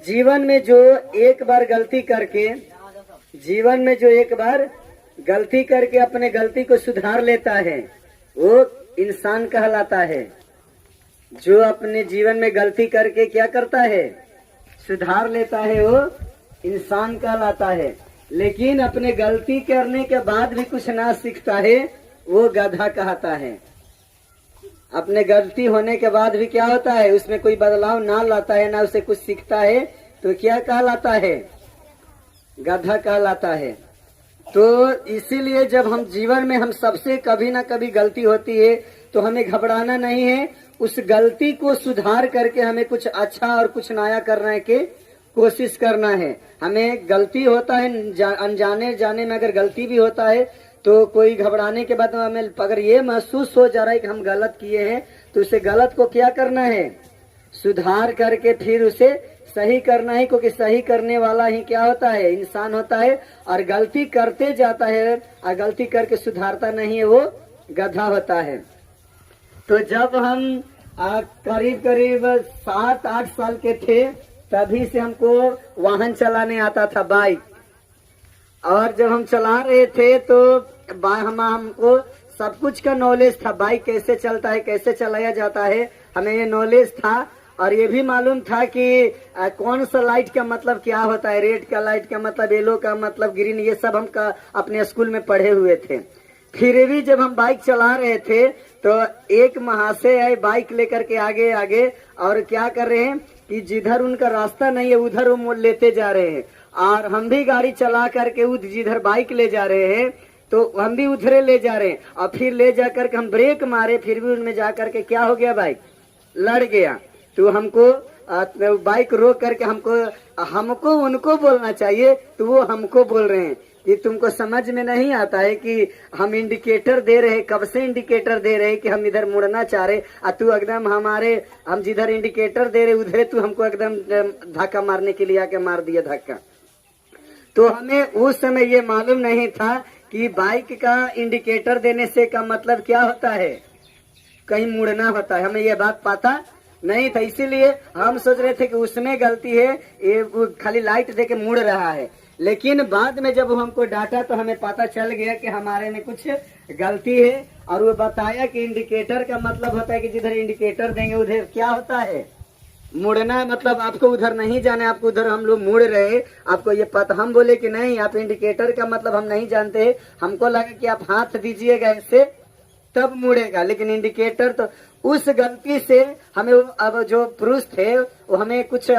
जीवन में जो एक बार गलती करके अपने गलती को सुधार लेता है वो इंसान कहलाता है। जो अपने जीवन में गलती करके क्या करता है, सुधार लेता है, वो इंसान कहलाता है। लेकिन अपने गलती करने के बाद भी कुछ ना सीखता है वो गधा कहता है। अपने गलती होने के बाद भी क्या होता है, उसमें कोई बदलाव ना लाता है, ना उसे कुछ सीखता है, तो क्या कहलाता है, गधा कहलाता है। तो इसीलिए जब हम जीवन में हम सबसे कभी ना कभी गलती होती है तो हमें घबराना नहीं है, उस गलती को सुधार करके हमें कुछ अच्छा और कुछ नया करने की कोशिश करना है। हमें गलती होता है, अनजाने जाने में अगर गलती भी होता है तो कोई घबराने के बाद हमें अगर ये महसूस हो जा रहा है कि हम गलत किए हैं तो उसे गलत को क्या करना है, सुधार करके फिर उसे सही करना है। क्योंकि सही करने वाला ही क्या होता है, इंसान होता है। और गलती करते जाता है और गलती करके सुधारता नहीं है वो गधा होता है। तो जब हम करीब 7-8 साल के थे तभी से हमको वाहन चलाने आता था, बाइक। और जब हम चला रहे थे तो हमको सब कुछ का नॉलेज था, बाइक कैसे चलता है, कैसे चलाया जाता है, हमें ये नॉलेज था। और ये भी मालूम था कि कौन सा लाइट का मतलब क्या होता है, रेड का लाइट का मतलब, येलो का मतलब ग्रीन, ये सब हम अपने स्कूल में पढ़े हुए थे। फिर भी जब हम बाइक चला रहे थे तो एक महाशय आए बाइक लेकर के आगे आगे, और क्या कर रहे हैं कि जिधर उनका रास्ता नहीं है उधर वो लेते जा रहे हैं। और हम भी गाड़ी चला करके जिधर बाइक ले जा रहे हैं तो हम भी उधरे ले जा रहे हैं। और फिर ले जा करके हम ब्रेक मारे, फिर भी उनमें जा करके क्या हो गया, बाइक लड़ गया। तो हमको बाइक रोक करके हमको उनको बोलना चाहिए, तो वो हमको बोल रहे हैं कि तुमको समझ में नहीं आता है कि हम इंडिकेटर दे रहे, कब से इंडिकेटर दे रहे कि हम इधर मुड़ना चाह रहे, और तू एकदम हम जिधर इंडिकेटर दे रहे उधर तू हमको एकदम धक्का मारने के लिए आके मार दिया धक्का। तो हमें उस समय ये मालूम नहीं था कि बाइक का इंडिकेटर देने से का मतलब क्या होता है, कहीं मुड़ना होता है। हमें ये बात पता नहीं था, इसीलिए हम सोच रहे थे कि उसमें गलती है, ये खाली लाइट दे के मुड़ रहा है। लेकिन बाद में जब हमको डांटा तो हमें पता चल गया कि हमारे में कुछ गलती है। और वो बताया कि इंडिकेटर का मतलब होता है कि जिधर इंडिकेटर देंगे उधर क्या होता है, मुड़ना। मतलब आपको उधर नहीं जाना, आपको उधर हम लोग मुड़ रहे, आपको ये पता। हम बोले कि नहीं, आप इंडिकेटर का मतलब हम नहीं जानते, हमको लगा कि आप हाथ दीजिएगा ऐसे तब मुड़ेगा, लेकिन इंडिकेटर। तो उस गलती से हमें अब जो पुरुष थे वो हमें कुछ